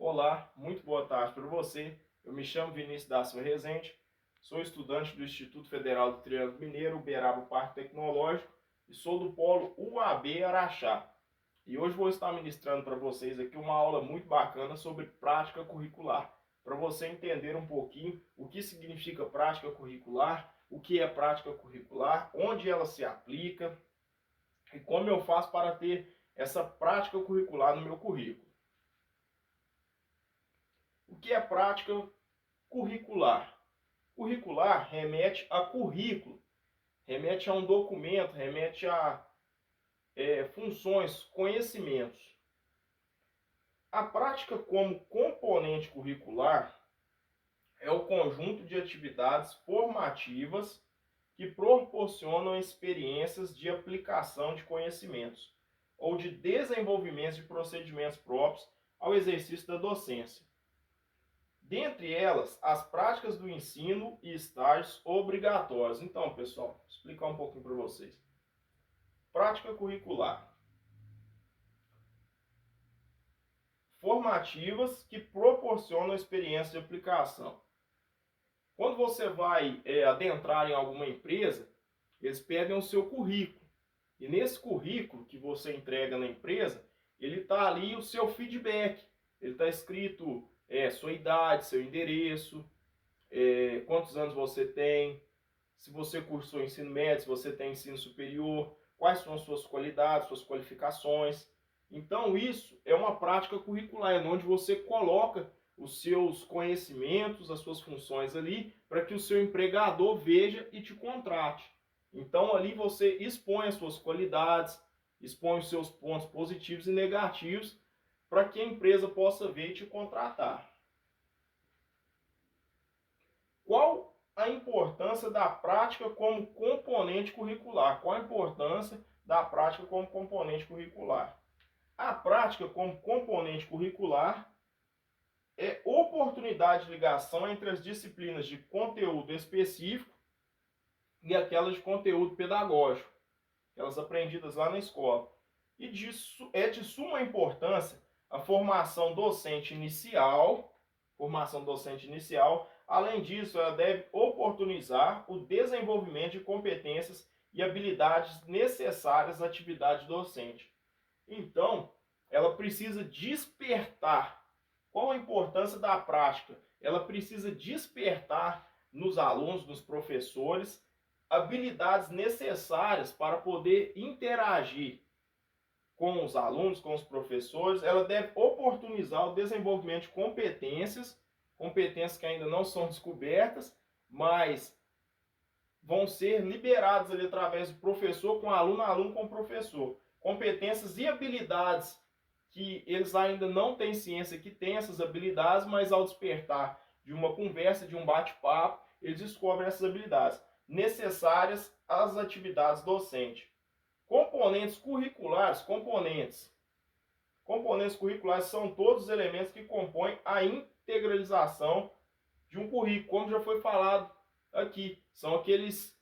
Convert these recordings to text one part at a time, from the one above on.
Olá, muito boa tarde para você. Eu me chamo Vinícius da Silva Rezende, sou estudante do Instituto Federal do Triângulo Mineiro, Uberaba Parque Tecnológico, e sou do polo UAB Araxá. E hoje vou estar ministrando para vocês aqui uma aula muito bacana sobre prática curricular, para você entender um pouquinho o que significa prática curricular, o que é prática curricular, onde ela se aplica e como eu faço para ter essa prática curricular no meu currículo. O que é prática curricular? Curricular remete a currículo, remete a um documento, remete a funções, conhecimentos. A prática como componente curricular é o conjunto de atividades formativas que proporcionam experiências de aplicação de conhecimentos ou de desenvolvimento de procedimentos próprios ao exercício da docência. Dentre elas, as práticas do ensino e estágios obrigatórios. Então, pessoal, vou explicar um pouquinho para vocês. Prática curricular. Formativas que proporcionam experiência de aplicação. Quando você vai adentrar em alguma empresa, eles pedem o seu currículo. E nesse currículo que você entrega na empresa, ele está ali o seu feedback. Ele está escrito sua idade, seu endereço, quantos anos você tem, se você cursou ensino médio, se você tem ensino superior, quais são as suas qualidades, suas qualificações. Então isso é uma prática curricular, onde você coloca os seus conhecimentos, as suas funções ali, para que o seu empregador veja e te contrate. Então ali você expõe as suas qualidades, expõe os seus pontos positivos e negativos, para que a empresa possa ver e te contratar. Qual a importância da prática como componente curricular? Qual a importância da prática como componente curricular? A prática como componente curricular é oportunidade de ligação entre as disciplinas de conteúdo específico e aquelas de conteúdo pedagógico, aquelas aprendidas lá na escola. E disso é de suma importância a formação docente inicial. Além disso, ela deve oportunizar o desenvolvimento de competências e habilidades necessárias à atividade docente. Então, ela precisa despertar. Qual a importância da prática? Ela precisa despertar nos alunos, nos professores, habilidades necessárias para poder interagir com os alunos, com os professores. Ela deve oportunizar o desenvolvimento de competências que ainda não são descobertas, mas vão ser liberadas ali através do professor com aluno, aluno com professor. Competências e habilidades que eles ainda não têm ciência que têm essas habilidades, mas ao despertar de uma conversa, de um bate-papo, eles descobrem essas habilidades necessárias às atividades docentes. Componentes curriculares, componentes curriculares são todos os elementos que compõem a integralização de um currículo, como já foi falado aqui. São aqueles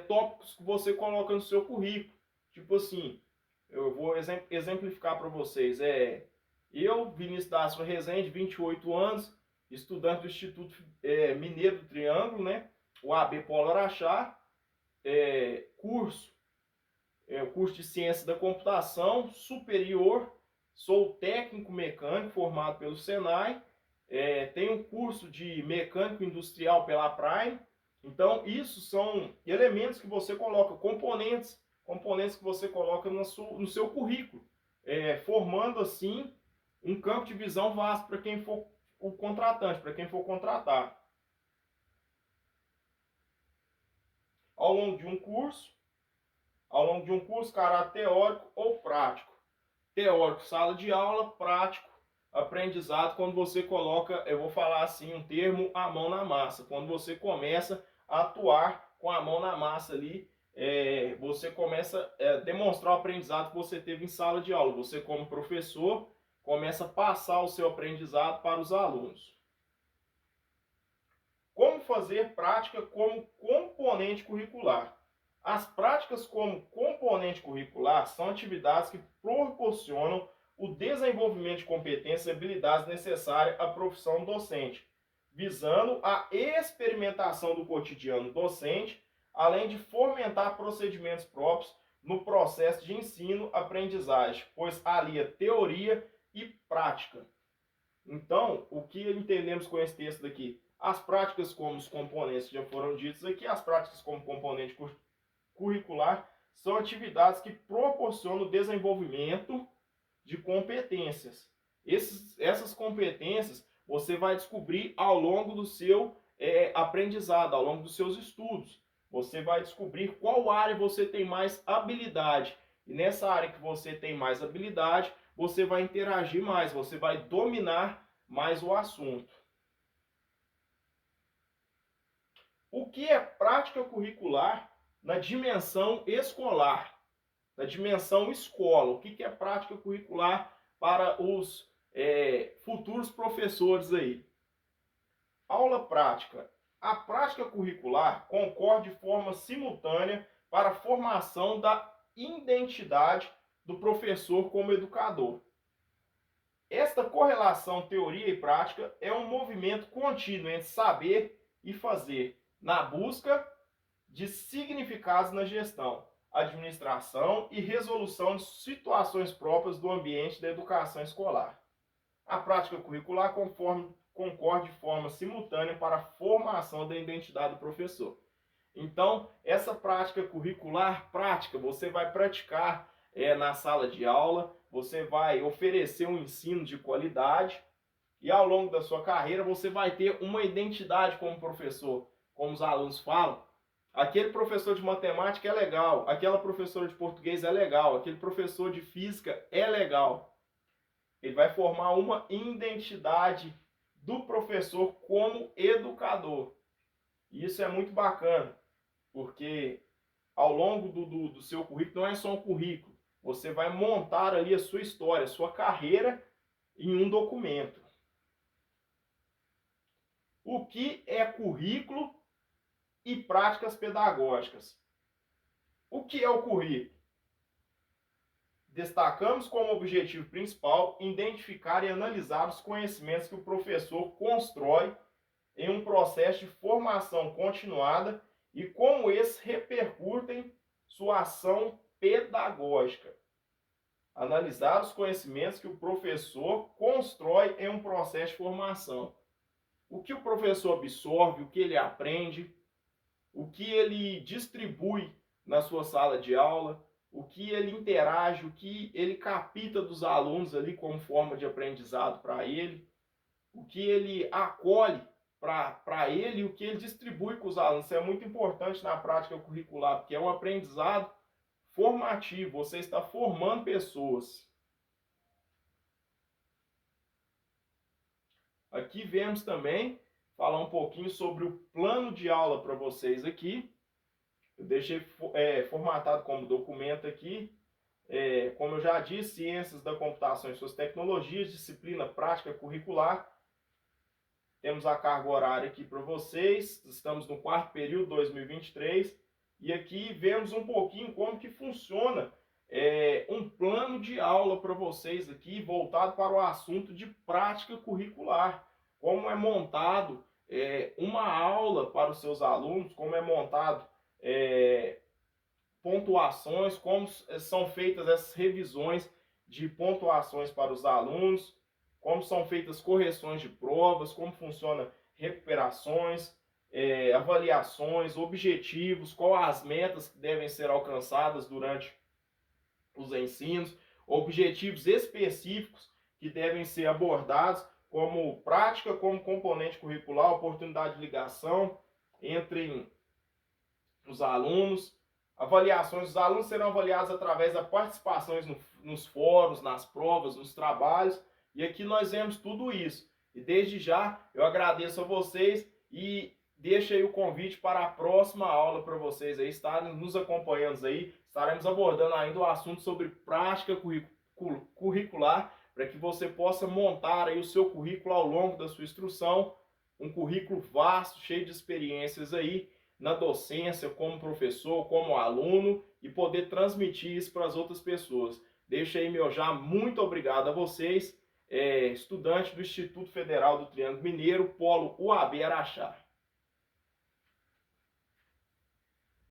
tópicos que você coloca no seu currículo. Tipo assim, eu vou exemplificar para vocês. Eu, Vinícius da Silva Rezende, 28 anos, estudante do Instituto Mineiro do Triângulo, né? UAB Polo Araxá, curso de Ciência da Computação Superior, sou técnico mecânico formado pelo Senai, tenho um curso de mecânico industrial pela Prime. Então, isso são elementos que você coloca, componentes que você coloca no seu currículo, formando assim um campo de visão vasto para quem for o contratante, para quem for contratar. Ao longo de um curso, caráter teórico ou prático. Teórico, sala de aula; prático, aprendizado, quando você coloca, eu vou falar assim, um termo, a mão na massa. Quando você começa a atuar com a mão na massa ali, você começa a demonstrar o aprendizado que você teve em sala de aula. Você, como professor, começa a passar o seu aprendizado para os alunos. Como fazer prática como componente curricular? As práticas como componente curricular são atividades que proporcionam o desenvolvimento de competências e habilidades necessárias à profissão docente, visando a experimentação do cotidiano docente, além de fomentar procedimentos próprios no processo de ensino-aprendizagem, pois alia teoria e prática. Então, o que entendemos com esse texto daqui? As práticas como os componentes já foram ditos aqui, as práticas como componente curricular são atividades que proporcionam o desenvolvimento de competências. Essas competências você vai descobrir ao longo do seu aprendizado, ao longo dos seus estudos. Você vai descobrir qual área você tem mais habilidade. E nessa área que você tem mais habilidade, você vai interagir mais, você vai dominar mais o assunto. O que é prática curricular na dimensão escolar? Na dimensão escola, o que é prática curricular para os futuros professores aí? Aula prática. A prática curricular concorre de forma simultânea para a formação da identidade do professor como educador. Esta correlação teoria e prática é um movimento contínuo entre saber e fazer, na busca de significados na gestão, administração e resolução de situações próprias do ambiente da educação escolar. A prática curricular concorre de forma simultânea para a formação da identidade do professor. Então, essa prática curricular, você vai praticar na sala de aula, você vai oferecer um ensino de qualidade e ao longo da sua carreira você vai ter uma identidade como professor. Como os alunos falam, aquele professor de matemática é legal, aquela professora de português é legal, aquele professor de física é legal. Ele vai formar uma identidade do professor como educador. E isso é muito bacana, porque ao longo do seu currículo, não é só um currículo, você vai montar ali a sua história, a sua carreira em um documento. O que é currículo e práticas pedagógicas? O que é o currículo? Destacamos como objetivo principal identificar e analisar os conhecimentos que o professor constrói em um processo de formação continuada e como esses repercutem sua ação pedagógica. Analisar os conhecimentos que o professor constrói em um processo de formação. O que o professor absorve, o que ele aprende, o que ele distribui na sua sala de aula, o que ele interage, o que ele capta dos alunos ali como forma de aprendizado para ele, o que ele acolhe para ele e o que ele distribui com os alunos. Isso é muito importante na prática curricular, porque é um aprendizado formativo, você está formando pessoas. Aqui vemos também falar um pouquinho sobre o plano de aula para vocês aqui. Eu deixei formatado como documento aqui. Como eu já disse, Ciências da Computação e Suas Tecnologias, disciplina prática curricular. Temos a carga horária aqui para vocês. Estamos no quarto período 2023. E aqui vemos um pouquinho como que funciona um plano de aula para vocês aqui, voltado para o assunto de prática curricular. Como é montado uma aula para os seus alunos, como é montado pontuações, como são feitas essas revisões de pontuações para os alunos, como são feitas correções de provas, como funciona recuperações, avaliações, objetivos, quais as metas que devem ser alcançadas durante os ensinos, objetivos específicos que devem ser abordados como prática, como componente curricular, oportunidade de ligação entre os alunos, avaliações. Os alunos serão avaliados através da participação nos fóruns, nas provas, nos trabalhos, e aqui nós vemos tudo isso. E desde já eu agradeço a vocês e deixo aí o convite para a próxima aula para vocês aí estarem nos acompanhando aí. Estaremos abordando ainda o assunto sobre prática curricular, para que você possa montar aí o seu currículo ao longo da sua instrução, um currículo vasto, cheio de experiências aí na docência, como professor, como aluno, e poder transmitir isso para as outras pessoas. Deixa aí meu já muito obrigado a vocês, estudante do Instituto Federal do Triângulo Mineiro, Polo UAB Araxá.